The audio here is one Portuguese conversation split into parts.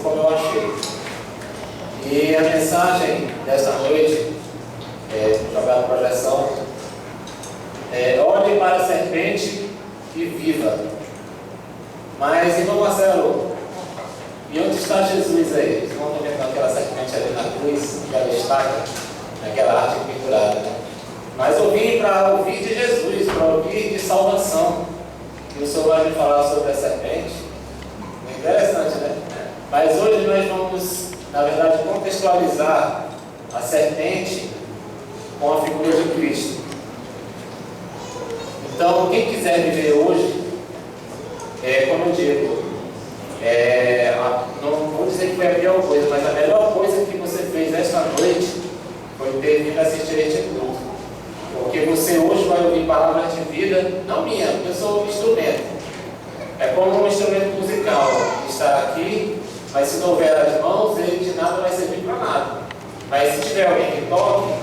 como eu achei. E a mensagem desta noite, jogar a projeção, olhe para a serpente e viva. Mas, irmão Marcelo, e onde está Jesus aí? Vocês vão ver aquela serpente ali na cruz, que ela destaca naquela arte pendurada, né? Mas eu vim para ouvir de Jesus, para ouvir de salvação. E o Senhor vai me falar sobre a serpente. É interessante, né? Mas hoje nós vamos, na verdade, contextualizar a serpente com a figura de Cristo. Então, quem quiser viver hoje, como eu digo, não vou dizer que foi a pior coisa, mas a melhor coisa que você fez esta noite foi ter vindo assistir este culto. Porque você hoje vai ouvir palavras de vida, não minha, porque eu sou um instrumento. É como um instrumento musical, está aqui, mas se não houver as mãos, ele de nada vai servir para nada. Mas se tiver alguém que toque,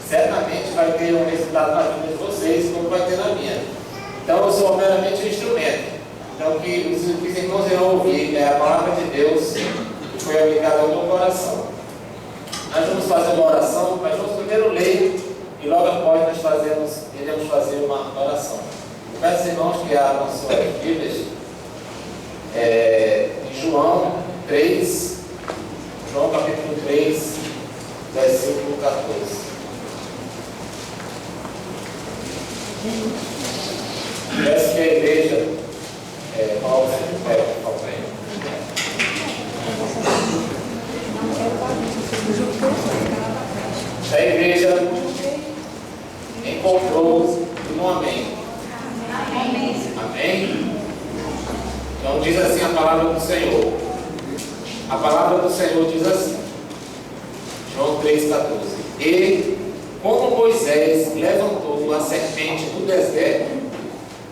certamente vai ter um resultado na vida de vocês, como vai ter na minha. Então eu sou meramente um instrumento. Então o que os irmãos irão ouvir é a palavra de Deus que foi aplicada ao meu coração. Nós vamos fazer uma oração, mas vamos primeiro ler e logo após nós iremos fazer uma oração. Eu peço aos irmãos que abram suas Bíblias em João 3, João capítulo 3, versículo 14. Peço que a igreja coloque de pé, por favor. A igreja encontrou um amém. Amém? Então diz assim a palavra do Senhor. A palavra do Senhor diz assim, João 3,14. E como Moisés levantou a serpente do deserto,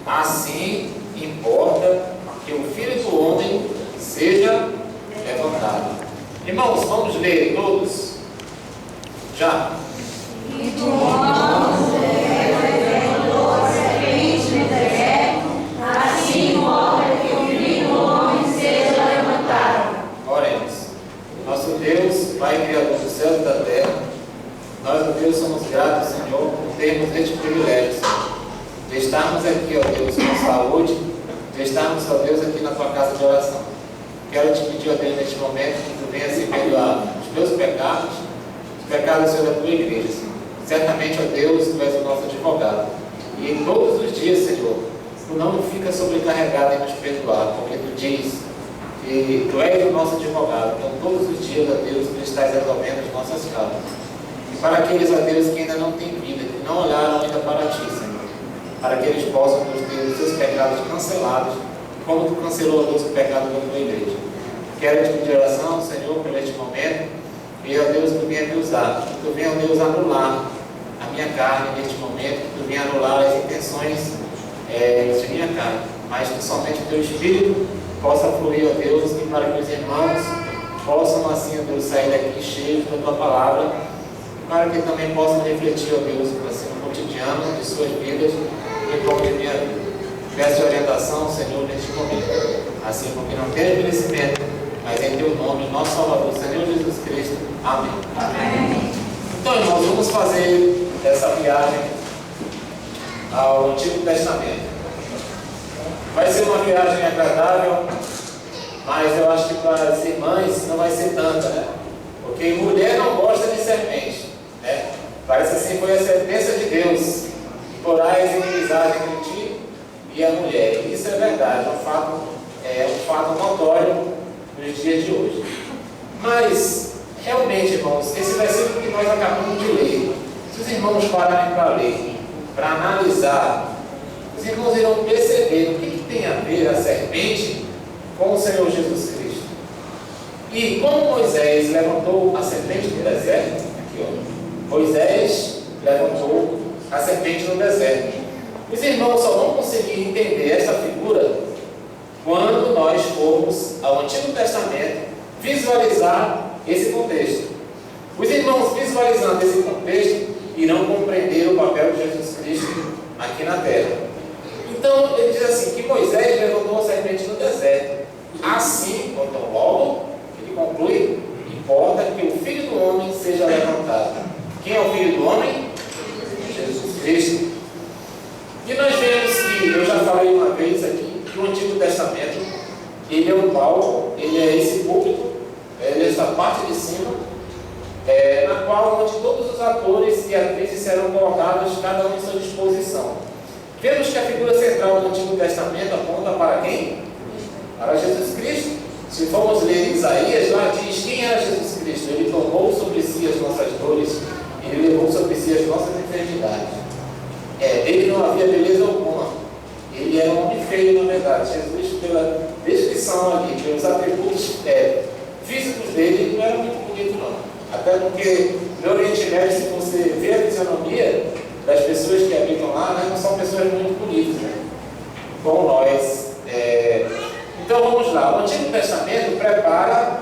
assim importa que o Filho do Homem seja levantado. Irmãos, vamos ler todos? Já? E Moisés levantou a serpente no deserto, assim importa que o Filho do Homem seja levantado. Oremos. Nosso Deus, Pai Criador dos céus e da terra, nós, ó Deus, somos gratos, Senhor, por termos este privilégio, Senhor, de estarmos aqui, ó Deus, com saúde, de estarmos, ó Deus, aqui na tua casa de oração. Quero te pedir, ó Deus, neste momento, que tu venhas se perdoar os meus pecados, os pecados, Senhor, da tua igreja, Senhor. Certamente, ó Deus, tu és o nosso advogado. E em todos os dias, Senhor, tu não fica sobrecarregado em nos perdoar, porque tu diz que tu és o nosso advogado. Então, todos os dias, ó Deus, tu estás resolvendo as nossas causas. E para aqueles, ó Deus, que ainda não têm vida, que não olharam ainda para ti, Senhor, para que eles possam ter os seus pecados cancelados, como tu cancelou, ó Deus, o pecado da tua igreja. Quero te pedir oração, Senhor, por este momento, e, ó Deus, que tu venha me usar, que tu venha, ó Deus, anular a minha carne neste momento, que tu venha anular as intenções de minha carne, mas que somente o teu Espírito possa fluir, ó Deus, e para que os irmãos possam, assim, ó Deus, sair daqui cheios da tua palavra, para que também possam refletir, ó Deus, assim, no cotidiano de suas vidas e como de minha vida. Peço orientação, Senhor, neste momento, assim, porque não tem merecimento, mas em teu nome, nosso Salvador, Senhor Jesus Cristo. Amém. Amém. Então, irmãos, vamos fazer essa viagem ao Antigo Testamento. Vai ser uma viagem agradável, mas eu acho que para as irmãs não vai ser tanta, né? Porque mulher não gosta de serpente, né? Parece assim, foi a sentença de Deus: porás inimizade entre ti e a mulher. E isso é verdade, é um fato notório nos dias de hoje. Mas, realmente, irmãos, esse versículo que nós acabamos de ler, se os irmãos pararem para ler, para analisar, os irmãos irão perceber o que tem a ver a serpente com o Senhor Jesus Cristo. E como Moisés levantou a serpente no deserto, aqui ó, Moisés levantou a serpente no deserto. Os irmãos só vão conseguir entender essa figura quando nós formos ao Antigo Testamento visualizar esse contexto. Os irmãos visualizando esse contexto irão compreender o papel de Jesus Cristo aqui na terra. Então ele diz assim, que Moisés levantou a serpente no deserto. Assim, então logo, ele é o palco, ele é esse púlpito, ele é essa parte de cima, na qual onde todos os atores e atrizes serão colocados, cada um em sua disposição. Vemos que a figura central do Antigo Testamento aponta para quem? Para Jesus Cristo. Se formos ler Isaías, lá diz quem era Jesus Cristo. Ele tomou sobre si as nossas dores, ele levou sobre si as nossas enfermidades. Dele não havia beleza alguma. Ele era um homem feio, na verdade. Jesus, pela descrição ali, pelos atributos físicos dele, ele não era muito bonito, não. Até porque no Oriente Médio, se você vê a fisionomia das pessoas que habitam lá, né, não são pessoas muito bonitas, né? Como nós. Então vamos lá. O Antigo Testamento prepara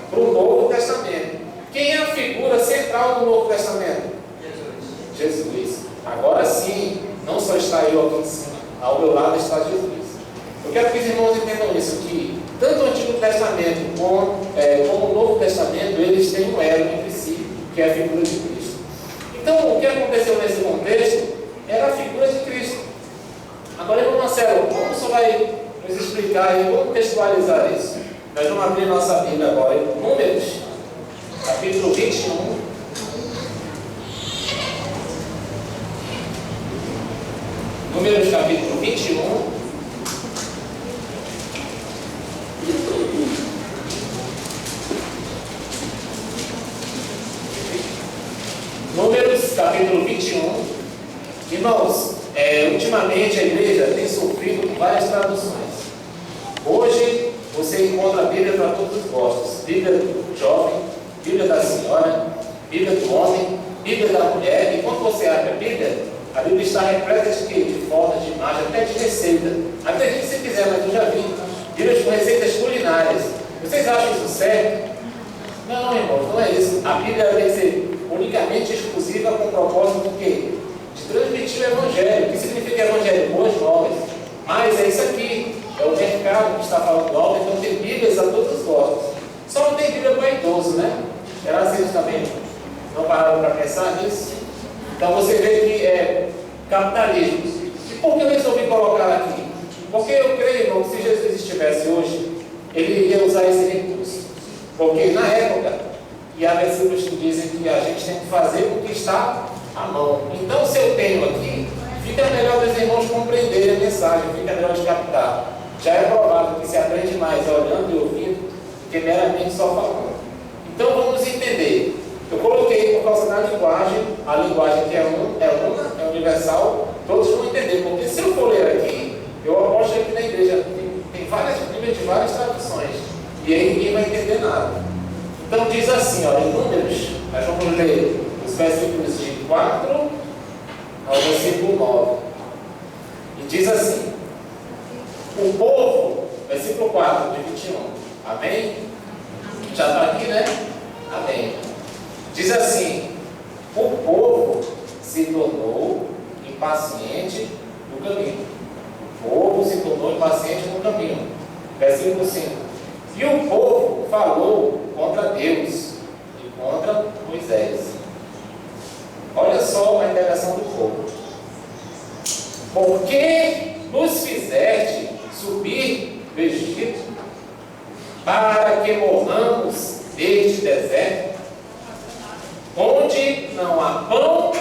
para o Novo Testamento. Quem é a figura central do Novo Testamento? Jesus. Agora sim, não só está eu aqui em cima, ao meu lado está Jesus. Eu quero que os irmãos entendam isso, que tanto o Antigo Testamento como o Novo Testamento, eles têm um elo entre si, que é a figura de Cristo. Então, o que aconteceu nesse contexto era a figura de Cristo. Agora, irmão Marcelo, como você vai nos explicar e contextualizar isso? Nós vamos abrir nossa Bíblia agora em Números, capítulo 21. Números, capítulo 21. Números, capítulo 21. Irmãos, ultimamente a igreja tem sofrido com várias traduções. Hoje você encontra a Bíblia para todos os gostos. Bíblia do jovem, Bíblia da senhora, Bíblia do homem, Bíblia da mulher. E quando você abre a Bíblia está repleta de quê? De fotos, de imagem, até de receita. Acredite se quiser, mas eu já vi Bíblias com receitas culinárias. Vocês acham isso certo? Não, irmãos, não é isso. A Bíblia deve ser unicamente exclusiva com o propósito de quê? De transmitir o Evangelho. O que significa Evangelho? Boas novas. Mas é isso aqui. É o mercado que está falando alto, então tem Bíblias a todos os gostos. Só não tem Bíblia para idoso, né? Será que vocês também não pararam para pensar nisso? Então você vê que é capitalismo. E por que eu resolvi colocar aqui? Porque eu creio, irmão, que se Jesus estivesse hoje, ele iria usar esse recurso. Porque na época, e há versículos que dizem que a gente tem que fazer o que está à mão. Então, se eu tenho aqui, fica melhor dos irmãos compreenderem a mensagem, fica melhor de captar. Já é provado que se aprende mais olhando e ouvindo do que meramente só falando. Então, vamos entender. Eu coloquei por causa da linguagem, a linguagem que é una, é universal, todos vão entender. Porque se eu for ler aqui, eu aposto que na igreja tem várias Bíblias de várias traduções. E aí ninguém vai entender nada. Então diz assim, em Números, nós vamos ler os versículos de 4 ao versículo 9. E diz assim: o povo, versículo 4 de 21. Amém? Já está aqui, né? Amém. Diz assim: o povo se tornou impaciente no caminho. O povo se tornou impaciente no caminho. Versículo 5. E o povo falou contra Deus e contra Moisés. Olha só a interação do povo. Por que nos fizeste subir do Egito para que morramos neste deserto, onde não há pão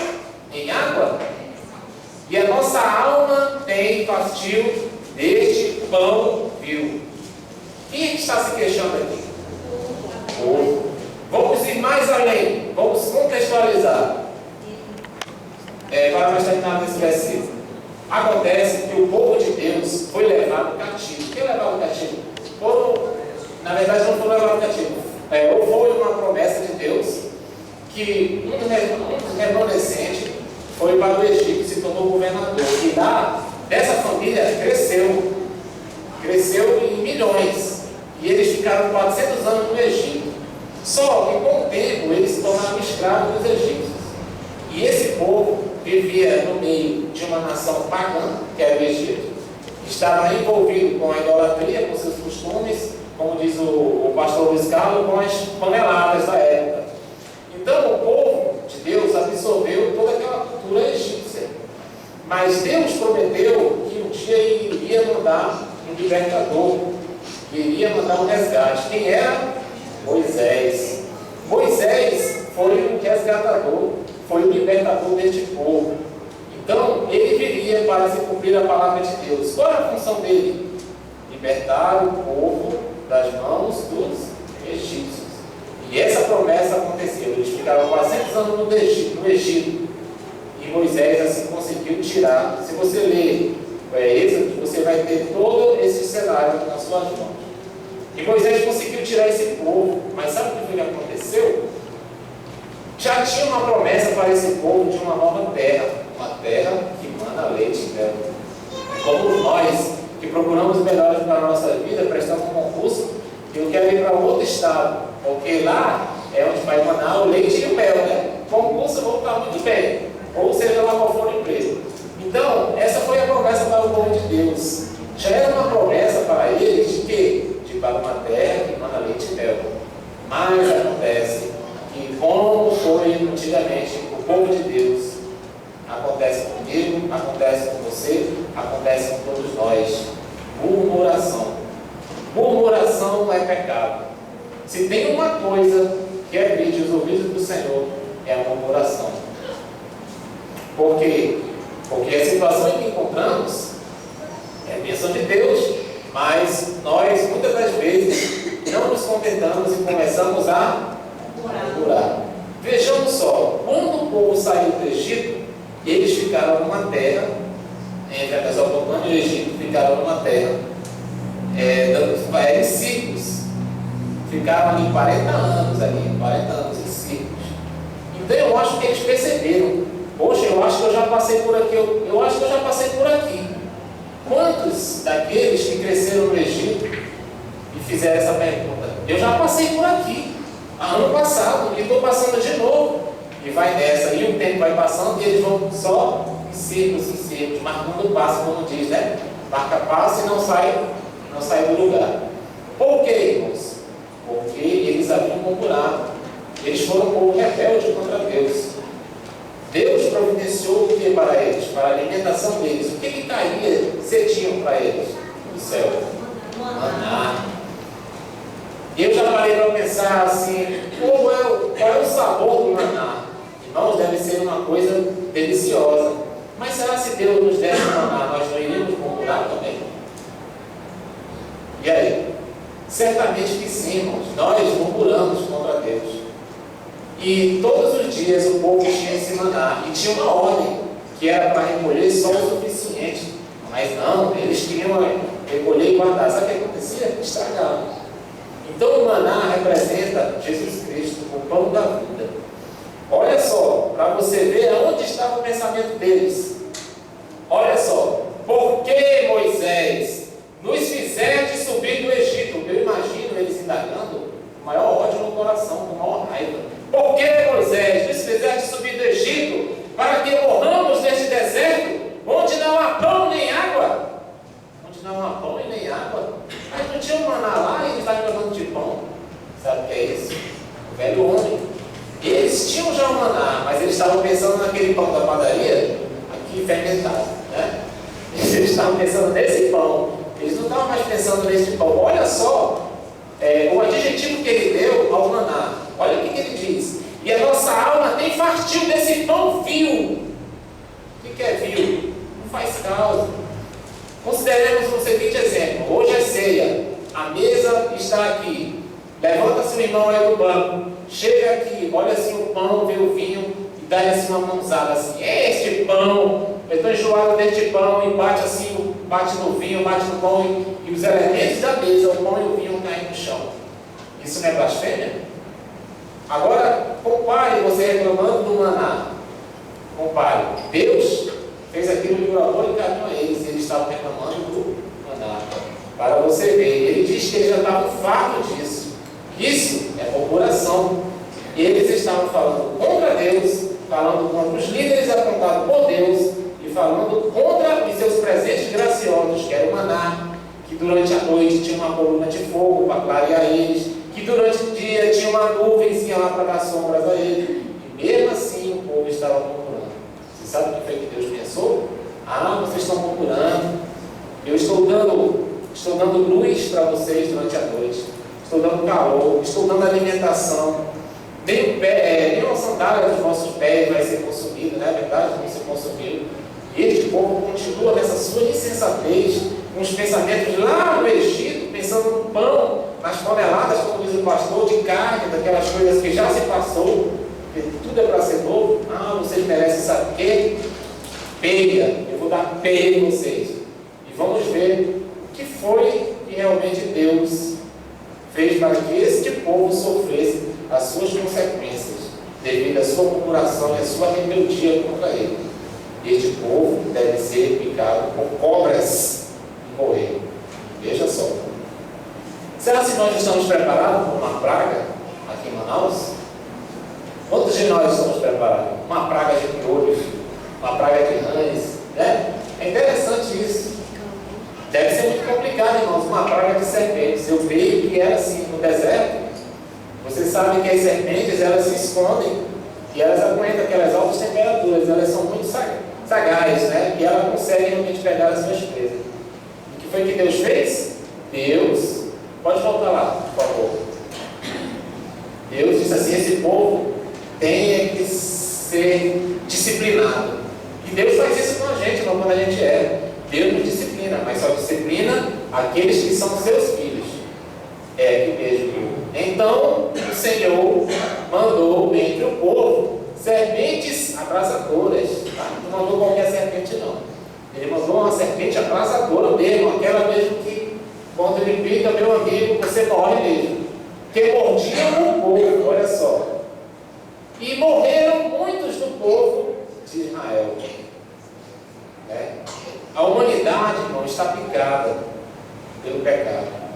nem água? E a nossa alma tem fastio deste pão vil. Quem é que está se queixando aqui? O povo. Vamos ir mais além. Vamos contextualizar. Para nós terminar nesse versículo. Acontece que o povo de Deus foi levado cativo. Quem é levado cativo? Na verdade, não foi levado cativo. Ou foi uma promessa de Deus que um remanescente foi para o Egito e se tornou governador. E lá, dessa família, cresceu em milhões. E eles ficaram 400 anos no Egito. Só que com o tempo eles se tornaram escravos dos egípcios. E esse povo vivia no meio de uma nação pagã, que era o Egito, que estava envolvido com a idolatria, com seus costumes, como diz o pastor Luiz Carlos, com as paneladas da época. Então o povo de Deus absorveu toda aquela cultura egípcia. Mas Deus prometeu que um dia ele iria mandar um libertador, que iria mandar um resgate. Quem era? Moisés. Moisés foi o resgatador, foi o libertador deste povo. Então, ele viria para se cumprir a palavra de Deus. Qual era a função dele? Libertar o povo das mãos dos egípcios. E essa promessa aconteceu. Eles ficaram 400 anos no Egito. E Moisés assim conseguiu tirar. Se você ler Êxodo, você vai ter todo esse cenário nas suas mãos. E Moisés conseguiu tirar esse povo. Mas sabe o que aconteceu? Já tinha uma promessa para esse povo de uma nova terra. Uma terra que manda leite e mel. Como nós que procuramos melhores para a nossa vida, prestamos um concurso, eu quero ir para outro estado, porque lá é onde vai mandar o leite e o mel, né? Concurso, eu vou estar muito bem, ou seja lá qual for o emprego. Então, essa foi a promessa para o povo de Deus. Já era uma promessa para eles de quê? De para uma terra que manda leite e mel. Mas acontece que, como foi antigamente o povo de Deus, acontece comigo, acontece com você, acontece com todos nós. Murmuração. Murmuração não é pecado. Se tem uma coisa que agride os ouvidos do Senhor, é a murmuração. Por quê? Porque a situação em que encontramos é a bênção de Deus, mas nós, muitas das vezes, não nos contentamos e começamos a murmurar. Vejamos só, quando o povo saiu do Egito, eles ficaram numa terra, entre a Mesopotâmia e o Egito, ficaram numa terra em círculos. Ficaram ali 40 anos em círculos. Então eu acho que eles perceberam, poxa, eu acho que eu já passei por aqui, eu acho que eu já passei por aqui. Quantos daqueles que cresceram no Egito e fizeram essa pergunta? Eu já passei por aqui, ano passado, e estou passando de novo. E vai nessa, e o tempo vai passando e eles vão só em círculos, marcando o passo, como diz, né? Marca passo e não sai do lugar. Por quê, irmãos? Porque eles haviam murmurado. Eles foram um povo rebelde contra Deus. Deus providenciou o que para eles? Para a alimentação deles. O que caía cedinho para eles? Do céu. Maná. E eu já parei para pensar assim, qual é o sabor do maná? Irmãos, deve ser uma coisa deliciosa. Mas será se Deus nos desse maná, nós não iríamos murmurar também? E aí? Certamente que sim, irmãos. Nós murmuramos contra Deus. E todos os dias o povo tinha esse maná. E tinha uma ordem, que era para recolher só o suficiente. Mas não, eles queriam recolher e guardar. Sabe o que acontecia? Estragavam. Então o maná representa Jesus Cristo, o pão da vida. Olha só, para você ver aonde estava o pensamento deles. Olha só, por que Moisés nos fizeste subir do Egito? Eu imagino eles indagando com maior ódio no coração, com maior raiva. Por que Moisés nos fizeste subir do Egito para que morramos neste deserto, onde não há pão nem água? Onde não há pão e nem água? Mas não tinha um maná lá e ele está reclamando de pão. Sabe o que é isso? O velho homem. Eles tinham já o maná, mas eles estavam pensando naquele pão da padaria, aqui fermentado, né? Eles estavam pensando nesse pão, eles não estavam mais pensando nesse pão. Olha só o adjetivo que ele deu ao maná. Olha o que ele diz: e a nossa alma tem fartiu desse pão vil. O que é vil? Não faz causa. Consideremos o seguinte exemplo: hoje é ceia, a mesa está aqui, levanta-se o irmão aí do banco, chega aqui, olha assim o pão, vê o vinho e dá-lhe assim uma mãozada assim: é este pão, eu estou enjoado deste pão, e bate assim, bate no vinho, bate no pão, e os elementos da mesa, o pão e o vinho caem no chão. Isso não é blasfêmia? Agora, compare você reclamando do maná. Compare. Deus fez aquilo que o amor encaminhou a eles, e eles estavam reclamando do maná. Para você ver, ele diz que eles já estavam fartos disso. Isso é murmuração. Eles estavam falando contra Deus, falando contra os líderes apontados por Deus e falando contra os seus presentes graciosos, que era o maná, que durante a noite tinha uma coluna de fogo para clarear eles, que durante o dia tinha uma nuvenzinha lá para dar sombras a eles, e mesmo assim o povo estava murmurando. Você sabe o que foi que Deus pensou? Ah, vocês estão murmurando, eu estou dando estou dando luz para vocês durante a noite, estou dando calor, estou dando alimentação. Nem uma sandália dos nossos pés vai ser consumida, não é verdade? Não se consumiu. E este povo continua nessa sua insensatez, com os pensamentos lá no Egito, pensando no pão, nas toneladas, como diz o pastor, de carne, daquelas coisas que já se passou, que tudo é para ser novo. Ah, vocês merecem saber o quê? Peia, eu vou dar peia em vocês. E vamos ver o que foi que realmente Deus fez para que este povo sofresse as suas consequências, devido à sua murmuração e à sua rebeldia contra ele. Este povo deve ser picado por cobras e morrer. Veja só. Será que nós estamos preparados para uma praga aqui em Manaus? Quantos de nós estamos preparados? Uma praga de piolhos, uma praga de rãs, né? É interessante isso. Deve ser muito complicado, irmãos, uma praga de serpentes. Eu creio que era assim no deserto. Vocês sabem que as serpentes, elas se escondem e elas aguentam aquelas altas temperaturas, elas são muito sagazes, né? E elas conseguem realmente pegar as suas presas. O que foi que Deus fez? Deus, pode voltar lá, por favor. Deus disse assim: esse povo tem que ser disciplinado. E Deus faz isso com a gente, não quando a gente erra. Deus nos disciplina, mas só disciplina aqueles que são seus filhos. É aqui mesmo. Então o Senhor mandou entre o povo serpentes abrasadoras. Tá? Não mandou qualquer serpente, não. Ele mandou uma serpente abrasadora mesmo, aquela mesmo que, quando ele pica, meu amigo, você morre mesmo. Que mordiam o povo, olha só. E morreram muitos do povo de Israel. A humanidade, irmão, está picada pelo pecado.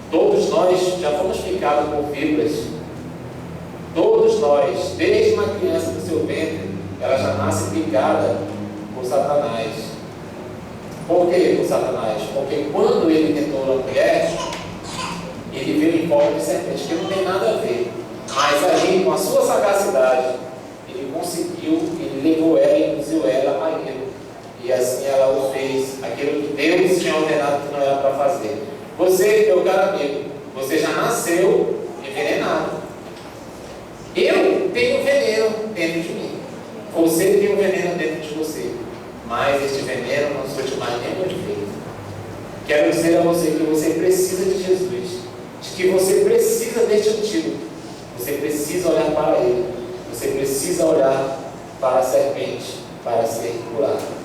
Todos nós já fomos picados por víboras. Todos nós, desde uma criança do seu ventre, ela já nasce picada por Satanás. Por que por Satanás? Porque quando ele tentou a mulher, ele veio em forma de serpente, que não tem nada a ver. Mas aí, com a sua sagacidade, ele conseguiu, ele levou ela e induziu ela a ele. E assim ela o fez, aquilo que Deus tinha ordenado que não era para fazer. Você, meu caro amigo, você já nasceu envenenado. Eu tenho veneno dentro de mim. Você tem um veneno dentro de você. Mas este veneno não surte mais nenhum efeito. Quero dizer a você que você precisa de Jesus. De que você precisa deste antídoto. Você precisa olhar para ele. Você precisa olhar para a serpente para ser curado.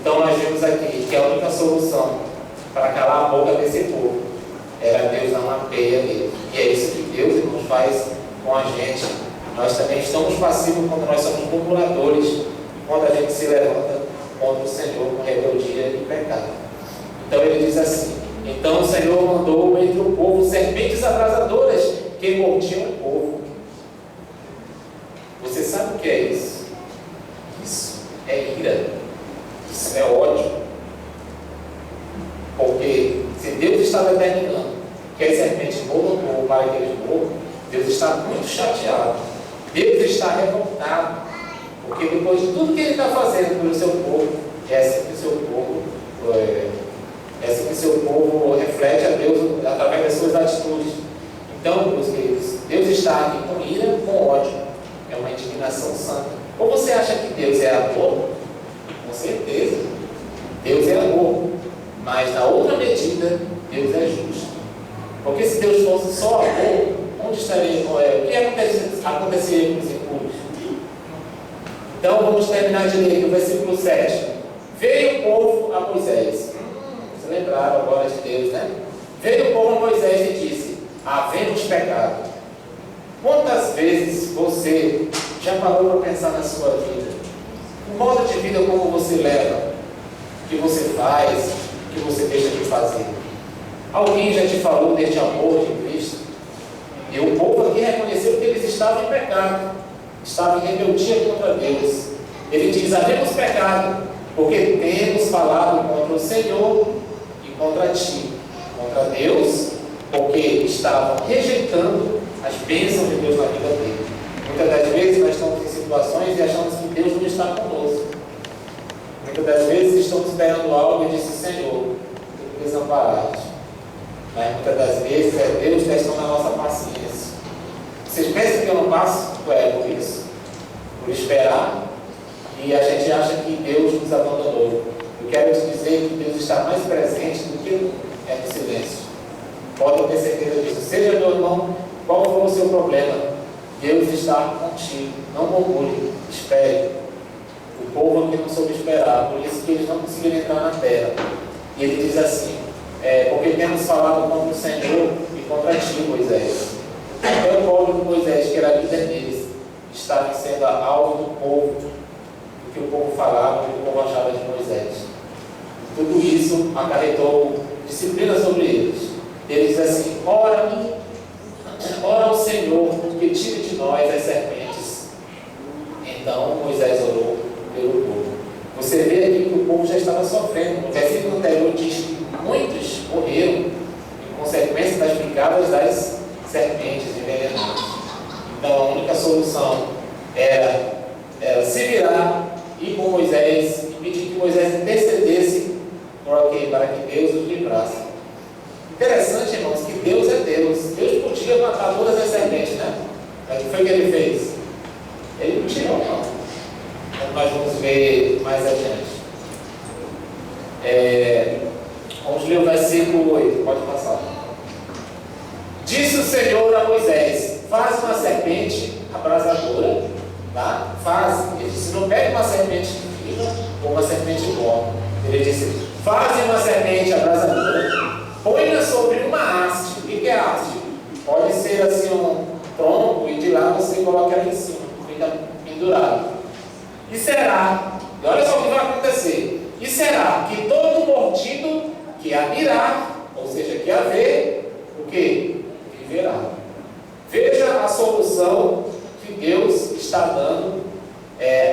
Então nós vimos aqui que a única solução para calar a boca desse povo era Deus dar uma peia nele. E é isso que Deus, irmãos, faz com a gente. Nós também estamos passivos quando nós somos murmuradores, quando a gente se levanta contra o Senhor com rebeldia e pecado. Então ele diz assim: então o Senhor mandou entre o povo serpentes abrasadoras que mordiam o povo. Você sabe o que é isso? Isso é ira. Isso é ódio. Porque se Deus está determinando que as serpentes morram ou para que eles morram, Deus está muito chateado. Deus está revoltado. Porque depois de tudo que Ele está fazendo pelo seu povo, é assim que o seu povo reflete a Deus através das suas atitudes. Então, meus queridos, Deus está aqui com ira, com ódio. É uma indignação santa. Ou você acha que Deus é amor? Com certeza. Deus é amor. Mas na outra medida, Deus é justo. Porque se Deus fosse só amor, onde estaria Noé? O que aconteceria com os impuros? Então vamos terminar de ler aqui o versículo 7. Veio o povo a Moisés. Vocês lembraram agora de Deus, né? Veio o povo a Moisés e disse: havemos pecado. Quantas vezes você já parou para pensar na sua vida? O modo de vida como você leva, o que você faz, o que você deixa de fazer. Alguém já te falou deste amor de Cristo? E o povo aqui reconheceu que eles estavam em pecado, estavam em rebeldia contra Deus. Ele diz: havemos pecado, porque temos falado contra o Senhor e contra ti, contra Deus, porque estavam rejeitando as bênçãos de Deus na vida dele. Muitas das vezes nós estamos em situações e achamos que Deus não está conosco. Muitas das vezes estamos esperando algo e disse: Senhor, eu desamparados. Mas muitas das vezes é Deus testando a nossa paciência. Vocês pensam que eu não passo por isso? Por esperar, e a gente acha que Deus nos abandonou. Eu quero te dizer que Deus está mais presente do que é no silêncio. Podem ter certeza disso. Seja, meu irmão, qual for o seu problema, Deus está contigo. Não murmure, espere. O povo aqui não soube esperar, por isso que eles não conseguiram entrar na terra. E ele diz assim, porque temos falado contra o Senhor e contra ti, Moisés. Até o povo de Moisés, que era líder deles, estava sendo alvo do povo, do que o povo falava, do que o povo achava de Moisés. Tudo isso acarretou disciplina sobre eles. Ele diz assim, ora ao Senhor, que tire de nós as serpentes. Então Moisés orou pelo povo. Você vê aqui que o povo já estava sofrendo. O versículo anterior diz que muitos morreram em consequência das picadas das serpentes envenenadas. Então a única solução era se virar, ir com Moisés e pedir que Moisés intercedesse para que Deus os livrasse. Interessante, irmãos, que Deus é Deus. Deus podia matar todas as serpentes, né? Mas o que foi que ele fez? Ele não tirou, não. Como nós vamos ver mais adiante. Vamos ler o versículo 8, pode passar. Disse o Senhor a Moisés, faz uma serpente abrasadora, tá? Ele disse, não pegue uma serpente viva ou uma serpente morta. Ele disse, faz uma serpente abrasadora, põe-na sobre uma haste. O que é haste? Pode ser assim um tronco e de lá você coloca ela em cima, fica pendurado. E será, e olha só o que vai acontecer, e será que todo mordido que a mirar, ou seja, que a ver, o que? Viverá. Veja a solução que Deus está dando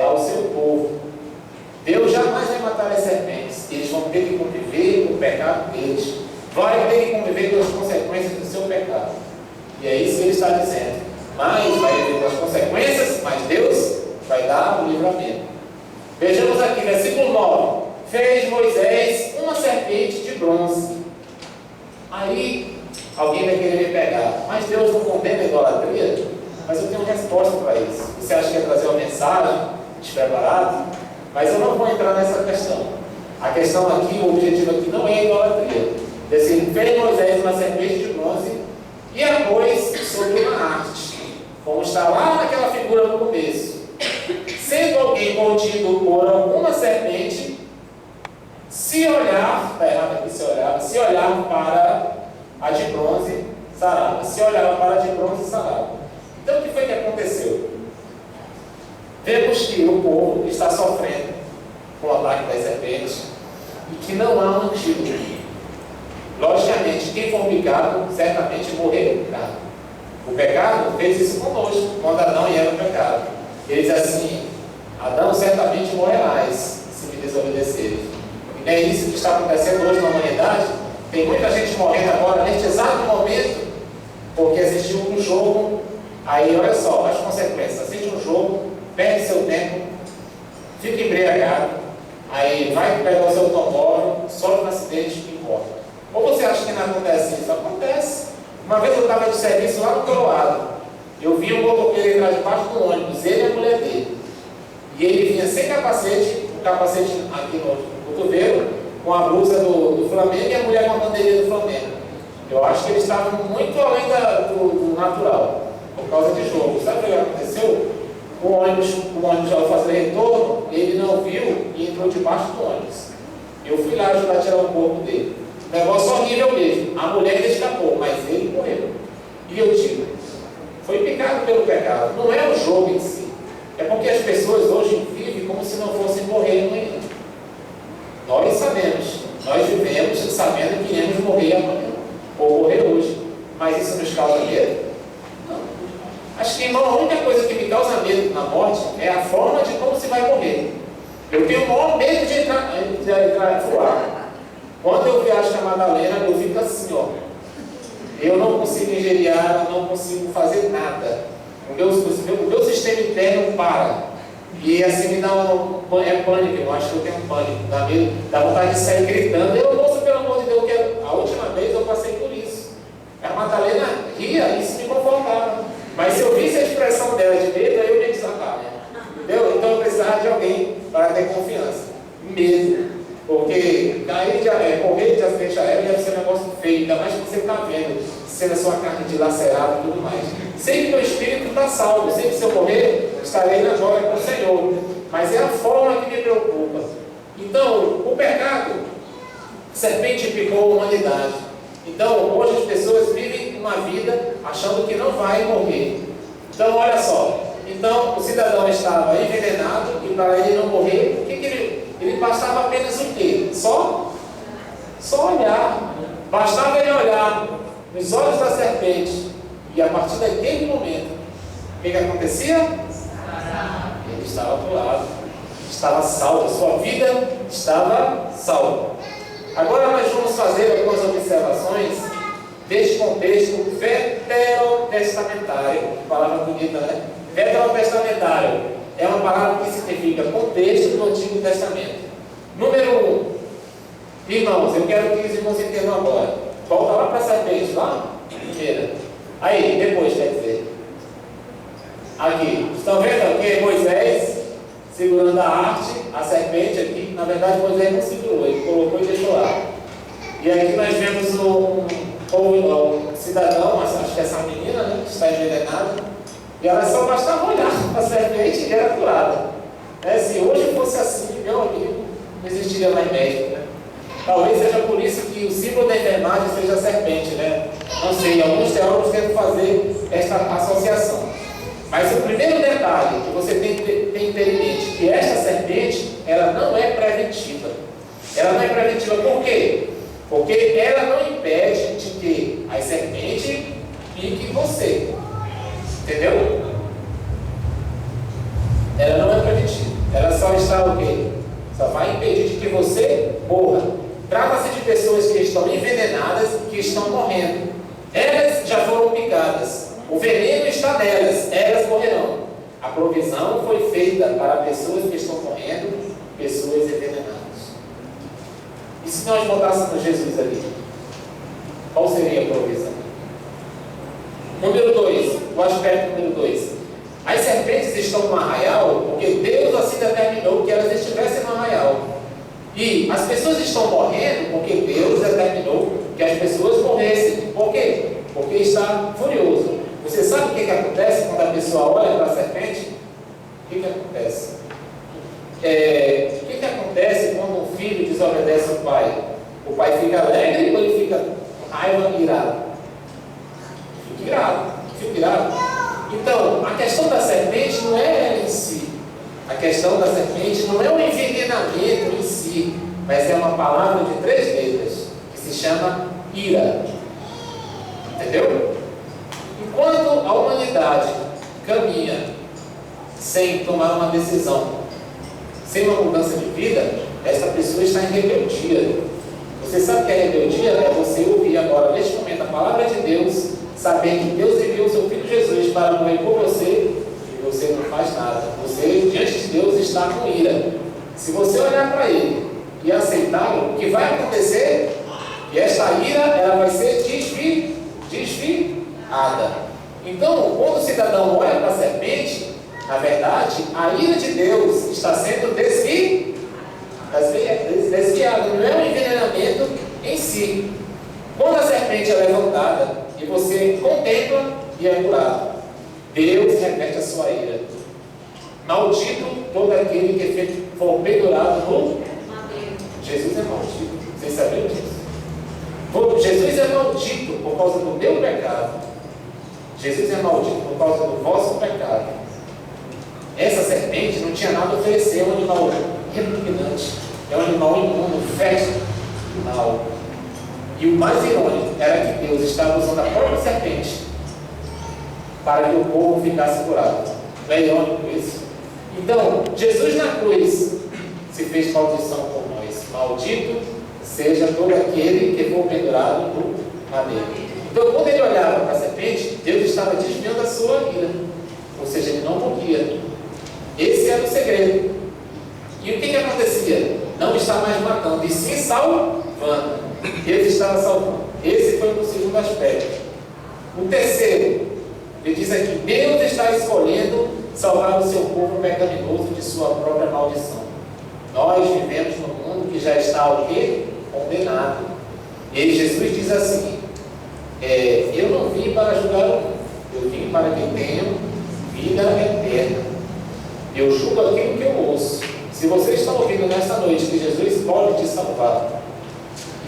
ao seu povo. Deus jamais vai matar as serpentes. Eles vão ter que conviver com o pecado deles. Vai ter que conviver com as consequências do seu pecado. E é isso que ele está dizendo. Mas vai viver com as consequências, mas Deus vai dar o livramento. Vejamos aqui, versículo 9. Fez Moisés uma serpente de bronze. Aí, alguém vai querer me pegar. Mas Deus não condena a idolatria? Mas eu tenho uma resposta para isso. Você acha que é trazer uma mensagem despreparado? Mas eu não vou entrar nessa questão. A questão aqui, o objetivo aqui não é a idolatria. Assim, fez Moisés uma serpente de bronze e a pôs sobre uma haste, como está lá naquela figura no começo. Sendo alguém mordido por alguma serpente, se olhar, está errado aqui se olhar para a de bronze, sarava. Se olhar para a de bronze, sarava. Então o que foi que aconteceu? Vemos que o povo está sofrendo com o ataque das serpentes e que não há um antídoto. Logicamente, quem for picado, certamente morreu picado. O pecado fez isso conosco, quando Adão e Eva pecaram. Ele diz assim, Adão certamente morrerás, se me desobedeceres. E não é isso que está acontecendo hoje na humanidade? Tem muita gente morrendo agora, neste exato momento, porque assistiu um jogo, aí olha só, as consequências, assiste um jogo, perde seu tempo, fica embriagado, aí vai pegar o seu automóvel, sofre um acidente e morre. Ou você acha que não acontece isso? Acontece. Uma vez eu estava de serviço lá no Coroado, eu vi um motoqueiro entrar debaixo do ônibus, ele e a mulher dele. E ele vinha sem capacete, um capacete aqui no cotovelo, com a blusa do Flamengo e a mulher com a bandeirinha do Flamengo. Eu acho que eles estavam muito além do natural, por causa de jogo. Sabe o que aconteceu? O ônibus ao fazer retorno, ele não viu e entrou debaixo do ônibus. Eu fui lá ajudar a tirar o corpo dele. Negócio horrível mesmo. A mulher escapou, mas ele morreu. E eu digo, foi picado pelo pecado. Não é o jogo em si. É porque as pessoas hoje vivem como se não fossem morrer amanhã. Nós sabemos. Nós vivemos sabendo que iremos morrer amanhã. Ou morrer hoje. Mas isso nos causa medo? Não. Acho que, irmão, a única coisa que me causa medo na morte é a forma de como se vai morrer. Eu tenho o maior medo de entrar voar. Quando eu viajo com a Madalena, eu fico assim, ó. Eu não consigo ingerir água, não consigo fazer nada. O meu sistema interno para. E assim me dá pânico, eu acho que eu tenho pânico. Dá medo, dá vontade de sair gritando. Eu, moço, pelo amor de Deus, eu quero sendo a sua carne dilacerada e tudo mais. Sei que meu espírito está salvo, sei que se eu morrer, estarei na glória com o Senhor. Mas é a forma que me preocupa. Então, o pecado, a serpente picou a humanidade. Então, hoje as pessoas vivem uma vida achando que não vai morrer. Então, olha só. Então, o cidadão estava envenenado e para ele não morrer, o que ele bastava apenas o quê? Só olhar. Bastava ele olhar nos olhos da serpente. E a partir daquele momento, o que acontecia? Ele estava curado. Estava salvo. A sua vida estava salva. Agora nós vamos fazer algumas observações deste contexto veterotestamentário. Palavra bonita, né? Veterotestamentário é uma palavra que significa contexto do Antigo Testamento. Número 1. Irmãos, eu quero que os irmãos entendam agora. Volta lá para a serpente, lá? Primeira. Aí, depois, quer dizer. Aqui. Estão vendo aqui? Moisés segurando a arte, a serpente aqui. Na verdade, Moisés não segurou, ele colocou e deixou lá. E aqui nós vemos um cidadão, acho que essa menina, né, que está envenenada. E ela só bastava olhar para a serpente e era curada. Se hoje fosse assim, meu amigo, não existiria mais médico, né? Talvez seja por isso que o símbolo da enfermagem seja a serpente, né? Não sei, alguns teólogos tentam fazer esta associação. Mas o primeiro detalhe que você tem que ter em mente, que esta serpente, ela não é preventiva. Ela não é preventiva por quê? Porque ela não impede de que a serpente pique você. Entendeu? Ela não é preventiva. Ela só está o quê? Só vai impedir de que você morra. Trata-se de pessoas que estão envenenadas e que estão morrendo. Elas já foram picadas. O veneno está nelas. Elas morrerão. A provisão foi feita para pessoas que estão morrendo, pessoas envenenadas. E se nós botássemos Jesus ali? Qual seria a provisão? Número 2, o aspecto número 2. As serpentes estão no arraial porque Deus assim determinou que elas estivessem no arraial. E as pessoas estão morrendo porque Deus determinou que as pessoas morressem. Por quê? Porque está furioso. Você sabe o que acontece quando a pessoa olha para a serpente? O que acontece? O que acontece quando um filho desobedece ao pai? O pai fica alegre ou ele fica com raiva e irado? Fica irado. Então, a questão da serpente não é em si. A questão da serpente não é o envenenamento em si, mas é uma palavra de 3 letras, que se chama ira. Entendeu? Enquanto a humanidade caminha sem tomar uma decisão, sem uma mudança de vida, essa pessoa está em rebeldia. Você sabe que a rebeldia é você ouvir agora, neste momento, a palavra de Deus, saber que Deus enviou o seu Filho Jesus para morrer por você, e você não faz nada. Você, diante de Deus, está com ira. Se você olhar para Ele e aceitá-lo, o que vai acontecer? Que esta ira ela vai ser desviada. Então, quando o cidadão olha para a serpente, na verdade, a ira de Deus está sendo desviada. Não é um envenenamento em si. Quando a serpente é levantada e você contempla e é curado, Deus reverte a sua ira. Maldito todo aquele que for pendurado no madeiro. Jesus é maldito. Vocês sabiam disso? Jesus é maldito por causa do meu pecado. Jesus é maldito por causa do vosso pecado. Essa serpente não tinha nada a oferecer, é um animal repugnante, é um animal imundo, fértil, mal. E o mais irônico era que Deus estava usando a própria serpente para que o povo ficasse curado. Não é irônico isso? Então, Jesus na cruz se fez maldição por nós. Maldito seja todo aquele que for pendurado no madeiro. Então, quando ele olhava para a serpente, Deus estava desviando a sua ira. Ou seja, ele não morria. Esse era o segredo. E o que acontecia? Não está mais matando, e sim salvando. Deus estava salvando. Esse foi o segundo aspecto. O terceiro, ele diz aqui: Deus está escolhendo salvar o seu povo pecaminoso de sua própria maldição. Nós vivemos num mundo que já está o quê? Condenado. E Jesus diz assim: eu para julgar o mundo, eu vim para que tenham vida eterna. Eu julgo aquilo que eu ouço. Se você está ouvindo nesta noite que Jesus pode te salvar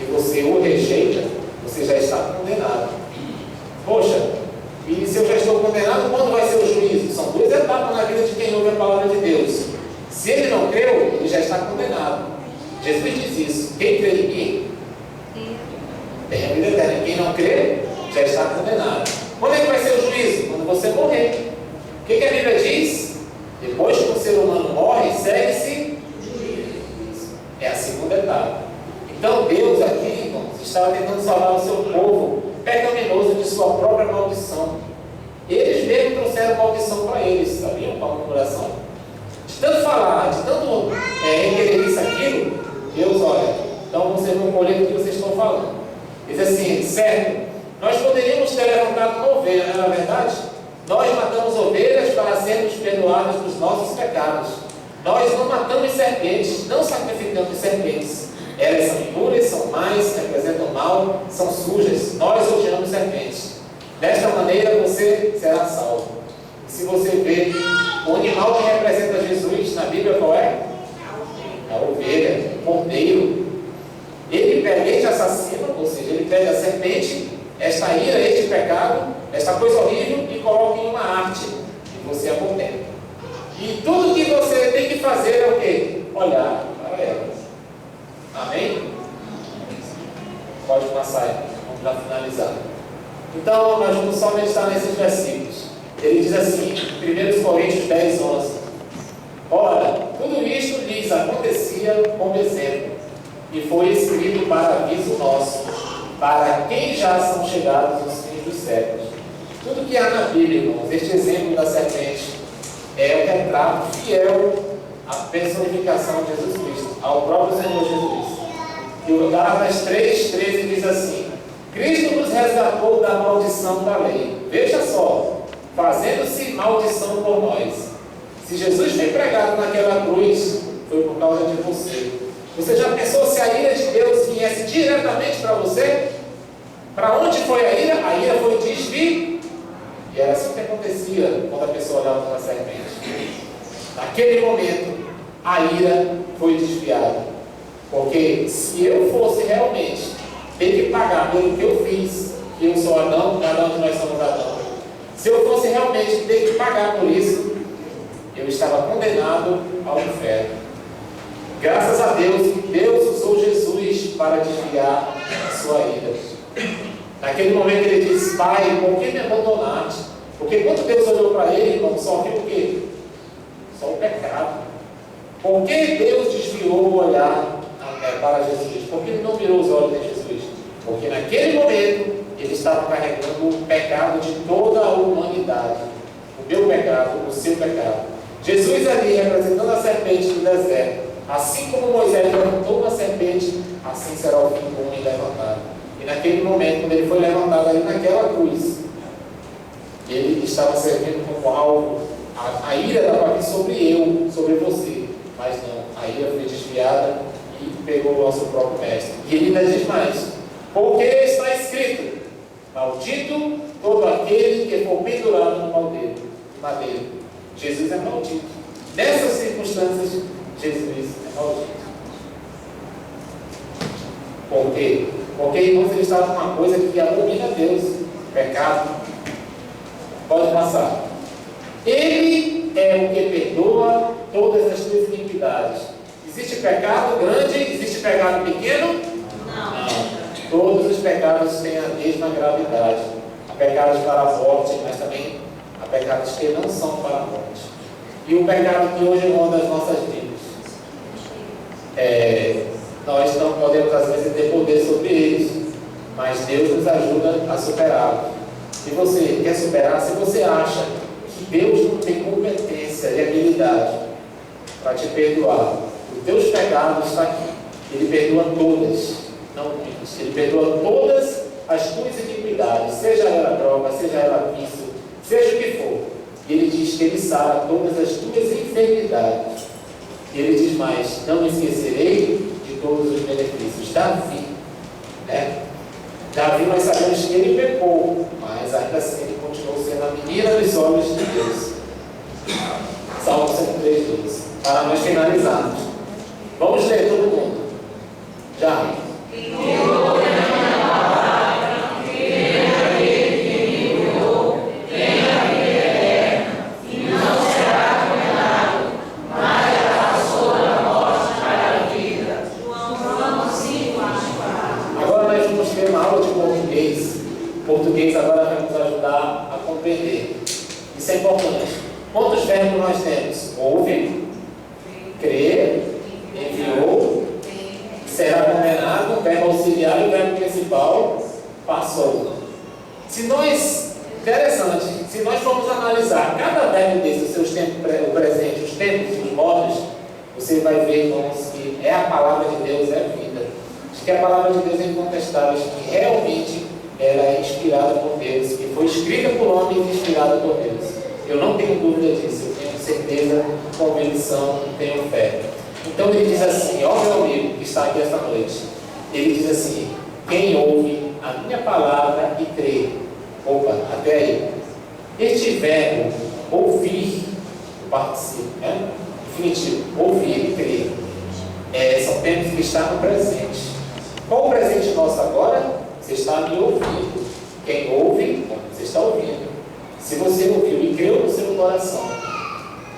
e você o rejeita, você já está condenado. Poxa, e se eu já estou condenado, quando vai ser o juízo? São duas etapas na vida de quem ouve a palavra de Deus. Se ele não creu, ele já está condenado. Jesus diz isso: quem crê em mim tem a vida eterna. Quem não crê já está condenado. Quando é que vai ser o juízo? Quando você morrer. O que a Bíblia diz? Depois que o ser humano morre, segue-se juízo. É a segunda etapa. Então Deus aqui, irmãos, estava tentando salvar o seu povo pecaminoso de sua própria maldição. Eles mesmos trouxeram maldição para eles, sabiam? Para a murmuração. De tanto falar, de tanto requerer isso, aquilo, Deus olha, então vocês vão colher o que vocês estão falando. Diz assim, certo, nós poderíamos ter levantado uma ovelha, não é verdade? Nós matamos ovelhas para sermos perdoados dos nossos pecados. Nós não matamos serpentes, não sacrificamos serpentes. Elas são impuras, são más, representam mal, são sujas. Nós odiamos serpentes. Desta maneira você será salvo. Se você vê o animal que representa Jesus na Bíblia, qual é? A ovelha, o cordeiro. Ele pega este assassino, ou seja, ele pega a serpente, esta ira, este pecado, esta coisa horrível, e coloca em uma arte. E você a contempla. E tudo que você tem que fazer é o quê? Olhar para ela. Amém? Pode passar aí, vamos para finalizar. Então, nós vamos só meditar nesses versículos. Ele diz assim, 1 Coríntios 10, 11. Ora, tudo isto lhes acontecia como exemplo, e foi escrito para aviso nosso, para quem já são chegados os fins dos séculos. Tudo que há na Bíblia, irmãos, este exemplo da serpente, é o retrato fiel à personificação de Jesus Cristo, ao próprio Senhor Jesus. E o Gálatas 3,13 diz assim: Cristo nos resgatou da maldição da lei. Veja só, fazendo-se maldição por nós. Se Jesus foi pregado naquela cruz, foi por causa de você. Você já pensou se a ira de Deus viesse diretamente para você? Para onde foi a ira? A ira foi desviada. E era assim que acontecia quando a pessoa olhava para a serpente. Naquele momento, a ira foi desviada. Porque se eu fosse realmente ter que pagar pelo que eu fiz, que eu sou Adão, cada um de nós somos Adão, se eu fosse realmente ter que pagar por isso, eu estava condenado ao inferno. Graças a Deus, que Deus usou Jesus para desviar a sua ira. Naquele momento ele disse: Pai, por que me abandonaste? Porque quando Deus olhou para ele, irmão, só viu o quê? Só o pecado. Por que Deus desviou o olhar para Jesus? Por que ele não virou os olhos de Jesus? Porque naquele momento ele estava carregando o pecado de toda a humanidade. O meu pecado, o seu pecado. Jesus ali representando a serpente do deserto. Assim como Moisés levantou uma serpente, assim será o filho do homem levantado. E naquele momento, quando ele foi levantado ali naquela cruz, ele estava servindo como alvo. A ira estava aqui sobre eu, sobre você. Mas não, a ira foi desviada e pegou o nosso próprio mestre. E ele ainda diz mais: porque está escrito: maldito todo aquele que for pendurado no madeiro. Jesus é maldito. Nessas circunstâncias, Jesus é maldito. Por quê? Porque, irmãos, ele estava com uma coisa que abomina a Deus: pecado. Pode passar. Ele é o que perdoa todas as tuas iniquidades. Existe pecado grande? Existe pecado pequeno? Não. Todos os pecados têm a mesma gravidade. Há pecados para a morte, mas também há pecados que não são para a morte. E o pecado que hoje ronda as nossas vidas, nós não podemos às vezes ter poder sobre eles, mas Deus nos ajuda a superá-los. Se você quer superar, se você acha que Deus não tem competência e habilidade para te perdoar, os teus pecados estão aqui. Ele perdoa todas, não muitas. Ele perdoa todas as tuas iniquidades, seja ela droga, seja ela vício, seja o que for. E ele diz que ele sara todas as tuas enfermidades. E ele diz mais: não me esquecerei de todos os benefícios. Davi, Davi, nós sabemos que ele pecou, mas ainda assim para nós finalizarmos. Vamos ler todo mundo. Já. Agora nós vamos ter uma aula de português. O português agora vai nos ajudar a compreender. Isso é importante. Quantos verbos nós temos? Ouve, crê, enviou, será condenado, verbo auxiliar e o verbo principal, passou. Interessante, se nós formos analisar cada verbo desse, os seus tempos, o presente, os tempos e os modos, você vai ver, irmãos, que é a palavra de Deus, é a vida. Acho que a palavra de Deus é incontestável, que realmente ela é inspirada por Deus, que foi escrita por homens e inspirada por Deus. Eu não tenho dúvida disso, eu tenho certeza, convicção, tenho fé. Então ele diz assim, ó meu amigo que está aqui esta noite, ele diz assim, quem ouve a minha palavra e crê. Opa, até aí. Este verbo, ouvir, o participo, né? Definitivo, ouvir e crer. São tempos que estão no presente. Qual o presente nosso agora? Você está me ouvindo. Quem ouve, você está ouvindo. Se você ouviu e creu no seu coração,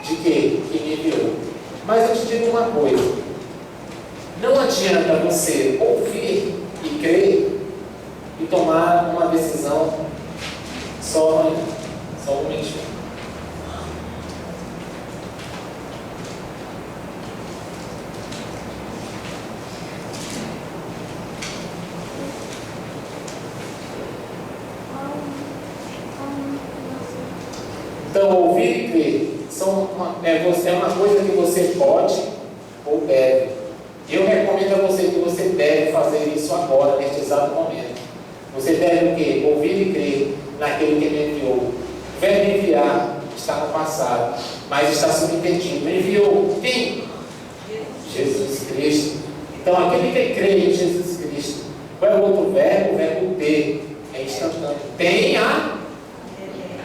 de que me enviou. Mas eu te digo uma coisa: não adianta você ouvir e crer e tomar uma decisão só um momentinho. Então, ouvir e crer é uma coisa que você pode ou deve. Eu recomendo a você que você deve fazer isso agora, neste exato momento. Você deve o quê? Ouvir e crer naquele que me enviou. O verbo enviar está no passado, mas está subentendido. Enviou quem? Jesus Cristo. Então, aquele que crê em Jesus Cristo. Qual é o outro verbo? O verbo ter. É instantâneo. Tem a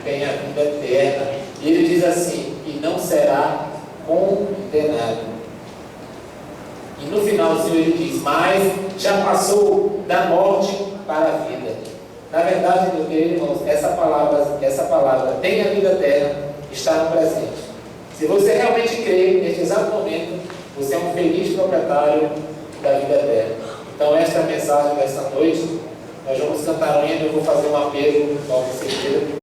vida eterna. E ele diz assim, e não será condenado. E no finalzinho ele diz, mas já passou da morte para a vida. Na verdade, meu querido irmãos, essa palavra tem a vida eterna, está no presente. Se você realmente crê, neste exato momento, você é um feliz proprietário da vida eterna. Então, esta é a mensagem desta noite. Nós vamos cantar um hino, eu vou fazer um apelo para você.